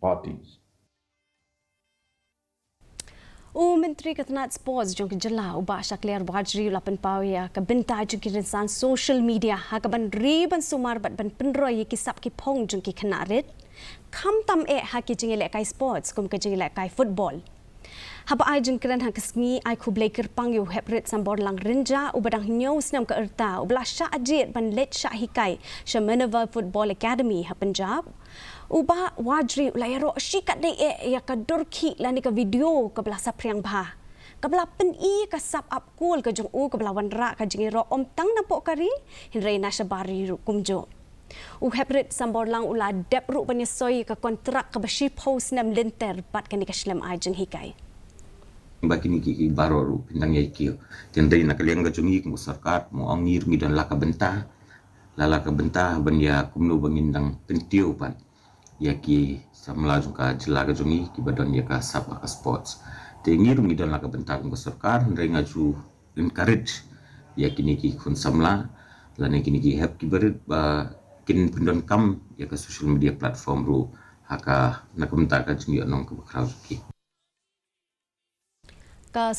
parties. Menteri Ketenat Sports jong jela ubah Syakliar Wajri lapan pawia ke bentai jong kirinsan social media hakaban riban sumar bat ban penroy kisap ki pong jong ki kenarit kam tam haki jengile kai sports kum ke jengile kai football. Haba ai jeng keren hang kesngi ai ku blaker pang yu heprit sambor lang renja ubadang news nam ke erta ubla sya ajit ban let sya hikai Shamanava Football Academy ha Punjab. Ubah Wajri ulayaro syikat dai ya ka dorki lani ka video ka belah sapriang bah. Ka belah peni ka sap up cool ka jong u ka belah wanra ka jengiro om tang nampok kari hinrei nasabari kumjo. Heprit sambor lang ula dep ru panyasoy ka kontrak ka bashi post nam lenter bat ka ni ka slam ai jeng hikai. Bagi ni kiki baru ru pindang ya kio tendai nak liang gajungi ke masyarakat mu angir mi dan laka bentah ban ya kumno bangindang pentiu pan ya ki samla jungka jela gajungi ki badan ya ka sap ka sports tengir mi dan laka bentah ke masyarakat ndai ngaju encourage ya kini ki kun samla lane kini ki help ki berit ba kin pindon kam ya ka social media platform ru haka nak bentah ka jungi anong ke bakrau ki Ka